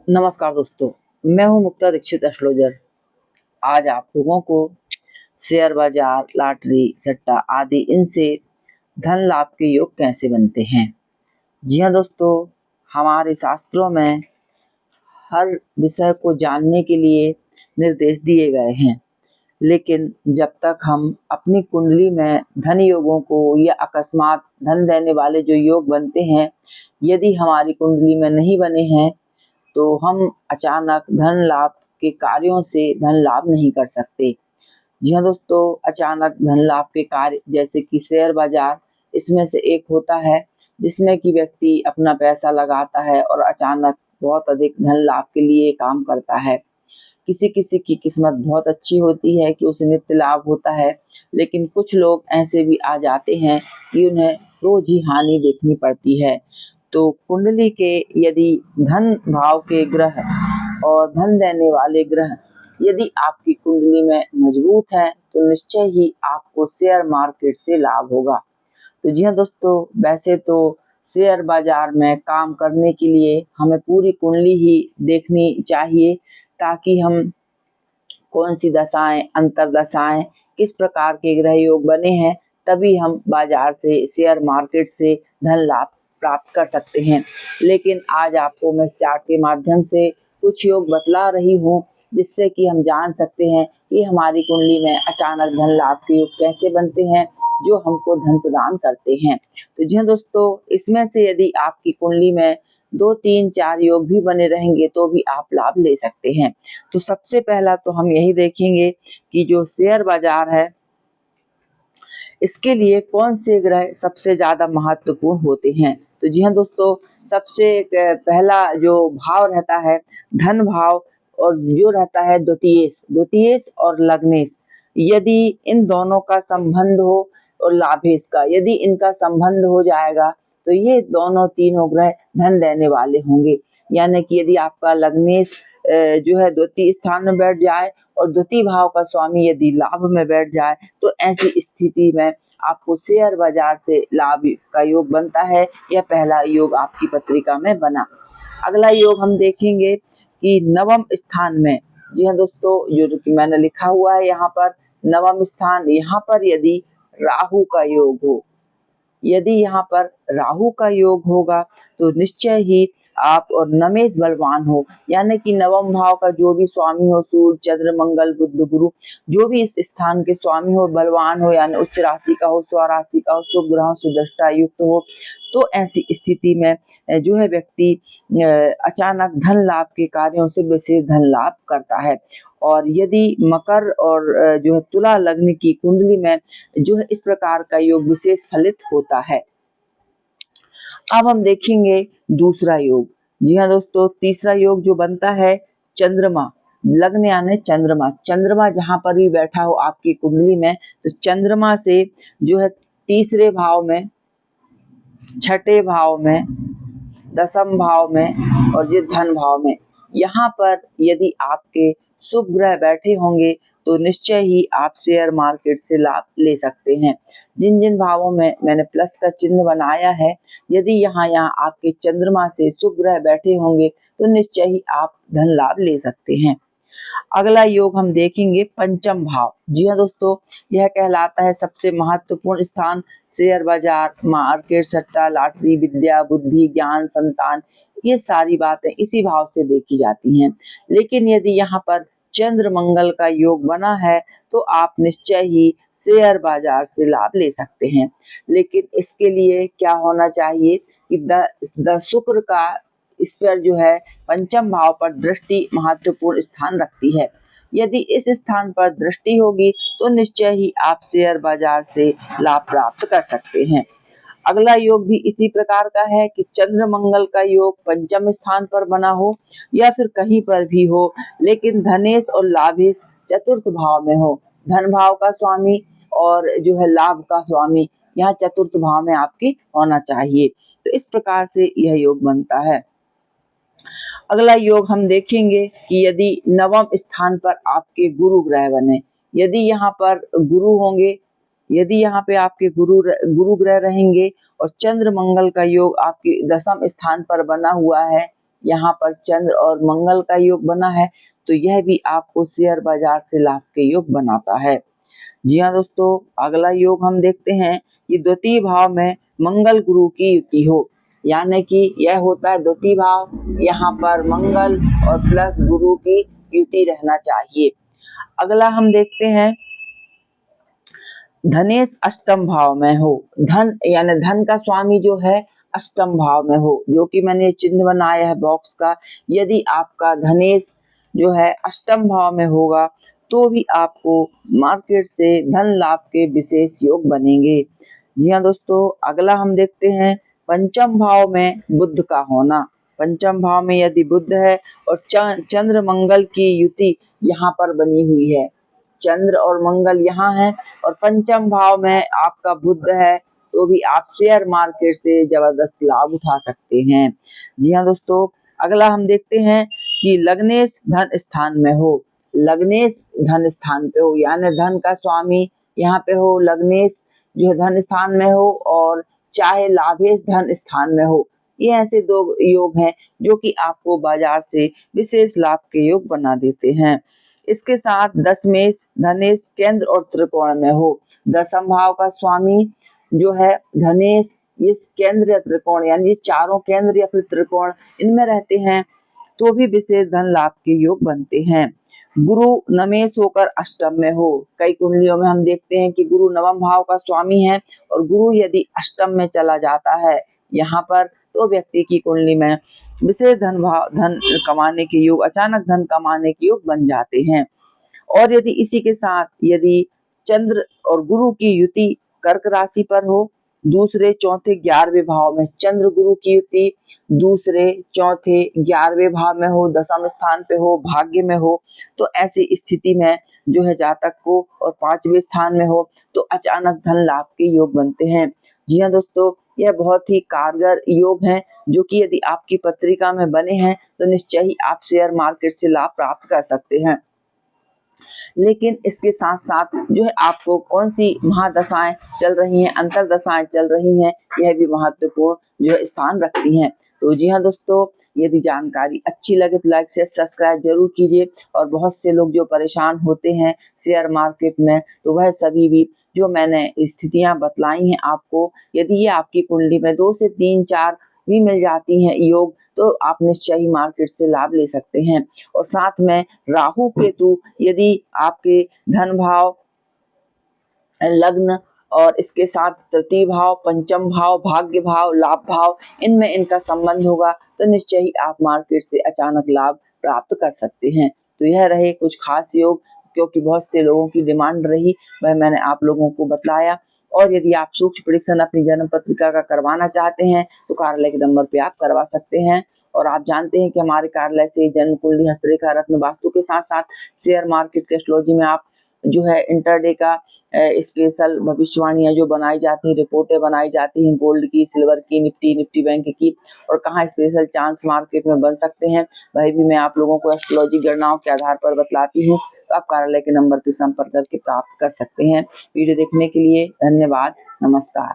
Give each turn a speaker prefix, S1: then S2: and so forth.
S1: नमस्कार दोस्तों, मैं हूं मुक्ता दीक्षित एस्ट्रोलॉजर। आज आप लोगों को शेयर बाजार, लॉटरी, सट्टा आदि इनसे धन लाभ के योग कैसे बनते हैं। जी हाँ दोस्तों, हमारे शास्त्रों में हर विषय को जानने के लिए निर्देश दिए गए हैं, लेकिन जब तक हम अपनी कुंडली में धन योगों को या अकस्मात धन देने वाले जो योग बनते हैं, यदि हमारी कुंडली में नहीं बने हैं तो हम अचानक धन लाभ के कार्यों से धन लाभ नहीं कर सकते। जी हाँ दोस्तों, अचानक धन लाभ के कार्य जैसे कि शेयर बाजार इसमें से एक होता है, जिसमें कि व्यक्ति अपना पैसा लगाता है और अचानक बहुत अधिक धन लाभ के लिए काम करता है। किसी किसी की किस्मत बहुत अच्छी होती है कि उसे नित्य लाभ होता है, लेकिन कुछ लोग ऐसे भी आ जाते हैं कि उन्हें रोज ही हानि देखनी पड़ती है। तो कुंडली के यदि धन भाव के ग्रह और धन देने वाले ग्रह यदि आपकी कुंडली में मजबूत है तो निश्चय ही आपको शेयर मार्केट से लाभ होगा। तो जी हाँ दोस्तों, वैसे तो शेयर बाजार में काम करने के लिए हमें पूरी कुंडली ही देखनी चाहिए, ताकि हम कौन सी दशाएं, अंतरदशाएं, किस प्रकार के ग्रह योग बने हैं, तभी हम बाजार से, शेयर मार्केट से धन लाभ प्राप्त कर सकते हैं। लेकिन आज आपको मैं चार्ट के माध्यम से कुछ योग बतला रही हूँ, जिससे कि हम जान सकते हैं कि हमारी कुंडली में अचानक धन लाभ के योग कैसे बनते हैं, जो हमको धन प्रदान करते हैं। तो जी हाँ दोस्तों, इसमें से यदि आपकी कुंडली में 2, 3, 4 योग भी बने रहेंगे तो भी आप लाभ ले सकते हैं। तो सबसे पहला तो हम यही देखेंगे कि जो शेयर बाजार है, इसके लिए कौन से ग्रह सबसे ज्यादा महत्वपूर्ण होते हैं। तो जी हाँ दोस्तों, सबसे पहला जो भाव रहता है धन भाव, और जो रहता है द्वितीयेश और लग्नेश। यदि इन दोनों का संबंध हो और लाभेश का यदि इनका संबंध हो जाएगा तो ये दोनों तीनों ग्रह धन देने वाले होंगे। यानी कि यदि आपका लग्नेश जो है द्वितीय स्थान में बैठ जाए और द्वितीय भाव का स्वामी यदि लाभ में बैठ जाए, तो ऐसी स्थिति में आपको शेयर बाजार से लाभ का योग बनता है। यह पहला योग आपकी पत्रिका में बना। अगला योग हम देखेंगे कि नवम स्थान में, जी हाँ दोस्तों, जो कि मैंने लिखा हुआ है यहाँ पर नवम स्थान, यहाँ पर यदि राहु का योग हो, यदि यहाँ पर राहु का योग होगा तो निश्चय ही आप और नमेश बलवान हो। यानी कि नवम भाव का जो भी स्वामी हो, सूर्य, चंद्र, मंगल, बुध, गुरु, जो भी इस स्थान के स्वामी हो, बलवान हो, यानी उच्च राशि का हो, स्वराशि का हो, शुभ ग्रहों से दृष्टा युक्त हो, तो ऐसी स्थिति में जो है व्यक्ति अचानक धन लाभ के कार्यों से विशेष धन लाभ करता है। और यदि मकर और जो है तुला लग्न की कुंडली में जो है इस प्रकार का योग विशेष फलित होता है। अब हम देखेंगे दूसरा योग। जी हाँ दोस्तों, तीसरा योग जो बनता है चंद्रमा लग्न, यानी चंद्रमा जहां पर भी बैठा हो आपकी कुंडली में, तो चंद्रमा से जो है तीसरे भाव में, छठे भाव में, दसम भाव में और ये धन भाव में, यहाँ पर यदि आपके शुभ ग्रह बैठे होंगे तो निश्चय ही आप शेयर मार्केट से लाभ ले सकते हैं। जिन जिन भावों में मैंने प्लस का चिन्ह बनाया है, यदि यहाँ आपके चंद्रमा से शुभ ग्रह बैठे होंगे तो निश्चय ही आप धन लाभ ले सकते हैं। अगला योग हम देखेंगे पंचम भाव। जी हाँ दोस्तों, यह कहलाता है सबसे महत्वपूर्ण स्थान। शेयर बाजार, मार्केट, सट्टा, लॉटरी, विद्या, बुद्धि, ज्ञान, संतान, ये सारी बातें इसी भाव से देखी जाती हैं। लेकिन यदि यहाँ पर चंद्र मंगल का योग बना है तो आप निश्चय ही शेयर बाजार से लाभ ले सकते हैं। लेकिन इसके लिए क्या होना चाहिए कि द शुक्र का इस पर जो है पंचम भाव पर दृष्टि महत्वपूर्ण स्थान रखती है। यदि इस स्थान पर दृष्टि होगी तो निश्चय ही आप शेयर बाजार से लाभ प्राप्त कर सकते हैं। अगला योग भी इसी प्रकार का है कि चंद्र मंगल का योग पंचम स्थान पर बना हो या फिर कहीं पर भी हो, लेकिन धनेश और लाभेश चतुर्थ भाव में हो। धन भाव का स्वामी और जो है लाभ का स्वामी यहाँ चतुर्थ भाव में आपकी होना चाहिए। तो इस प्रकार से यह योग बनता है। अगला योग हम देखेंगे कि यदि नवम स्थान पर आपके गुरु ग्रह बने, यदि यहाँ पर गुरु होंगे, यदि यहाँ पे आपके गुरु ग्रह रहेंगे और चंद्र मंगल का योग आपके दसम स्थान पर बना हुआ है, यहाँ पर चंद्र और मंगल का योग बना है, तो यह भी आपको शेयर बाजार से लाभ के योग बनाता है। जी हाँ दोस्तों, अगला योग हम देखते हैं कि द्वितीय भाव में मंगल गुरु की युति हो, यानी कि यह होता है द्वितीय भाव, यहाँ पर मंगल और प्लस गुरु की युति रहना चाहिए। अगला हम देखते हैं धनेश अष्टम भाव में हो, धन यानी धन का स्वामी जो है अष्टम भाव में हो, जो कि मैंने चिन्ह बनाया है बॉक्स का। यदि आपका धनेश जो है अष्टम भाव में होगा तो भी आपको मार्केट से धन लाभ के विशेष योग बनेंगे। जी हाँ दोस्तों, अगला हम देखते हैं पंचम भाव में बुध का होना। पंचम भाव में यदि बुध है और चंद्र मंगल की युति यहाँ पर बनी हुई है, चंद्र और मंगल यहाँ है और पंचम भाव में आपका बुध है, तो भी आप शेयर मार्केट से जबरदस्त लाभ उठा सकते हैं। जी हाँ दोस्तों, अगला हम देखते हैं कि लग्नेश धन स्थान में हो, लग्नेश धन स्थान पे हो, यानी धन का स्वामी यहाँ पे हो, लग्नेश जो है धन स्थान में हो और चाहे लाभेश धन स्थान में हो। ये ऐसे दो योग हैं जो कि आपको बाजार से विशेष लाभ के योग बना देते हैं। इसके साथ दशमेश धनेश केंद्र और त्रिकोण में हो, दसम भाव का स्वामी जो है धनेश, इस केंद्र या त्रिकोण यानी चारों केंद्र या फिर त्रिकोण इनमें रहते हैं तो भी विशेष धन लाभ के योग बनते हैं। गुरु नमेश होकर अष्टम में हो, कई कुंडलियों में हम देखते हैं कि गुरु नवम भाव का स्वामी है और गुरु यदि अष्टम में चला जाता है यहाँ पर, तो व्यक्ति की कुंडली में विशेष धन कमाने के योग, अचानक धन कमाने के योग बन जाते हैं। और यदि इसी के साथ यदि चंद्र और गुरु की युति कर्क राशि पर हो, दूसरे चौथे 11वें भाव में चंद्र गुरु की युति दूसरे चौथे 11वें भाव में हो, दसम स्थान पे हो, भाग्य में हो, तो ऐसी स्थिति में जो है जातक को और 5वें स्थान में हो तो अचानक धन लाभ के योग बनते हैं। जी हाँ दोस्तों, यह बहुत ही कारगर योग है जो कि यदि आपकी पत्रिका में बने हैं तो निश्चय ही आप शेयर मार्केट से लाभ प्राप्त कर सकते हैं। लेकिन इसके साथ साथ जो है आपको कौन सी महादशाएं चल रही हैं, अंतर दशाएं चल रही हैं, यह भी महत्वपूर्ण जो है स्थान रखती हैं। तो जी हाँ दोस्तों, यदि जानकारी अच्छी लगे तो लाइक शेयर सब्सक्राइब जरूर कीजिए। और बहुत से लोग जो परेशान होते हैं शेयर मार्केट में, तो वह सभी भी जो मैंने स्थितियां बतलाई हैं आपको, यदि ये आपकी कुंडली में 2 से 3 4 भी मिल जाती हैं योग, तो आप निश्चय ही मार्केट से लाभ ले सकते हैं। और साथ में राहु केतु यदि आपके धन भाव, लग्न और इसके साथ तृतीय भाव, पंचम भाव, भाग्य भाव, लाभ भाव, इनमें इनका संबंध होगा तो निश्चय ही आप मार्केट से अचानक लाभ प्राप्त कर सकते हैं। तो यह रहे कुछ खास योग, क्योंकि बहुत से लोगों की डिमांड रही, वह मैंने आप लोगों को बतलाया। और यदि आप सूक्ष्म प्रेडिक्शन अपनी जन्म पत्रिका का करवाना चाहते हैं तो कार्यालय के नंबर पे आप करवा सकते हैं। और आप जानते हैं कि हमारे कार्यालय से जन्म कुंडली, हस्तरेखा, रत्न, वास्तु के साथ साथ शेयर मार्केट के एस्ट्रोलॉजी में आप जो है इंटरडे का स्पेशल भविष्यवाणियां जो बनाई जाती हैं, रिपोर्टें बनाई जाती हैं गोल्ड की, सिल्वर की, निफ्टी बैंक की, और कहाँ स्पेशल चांस मार्केट में बन सकते हैं, वही भी मैं आप लोगों को एस्ट्रोलॉजी गणनाओं के आधार पर बतलाती हूँ। तो आप कार्यालय के नंबर पर संपर्क करके प्राप्त कर सकते हैं। वीडियो देखने के लिए धन्यवाद। नमस्कार।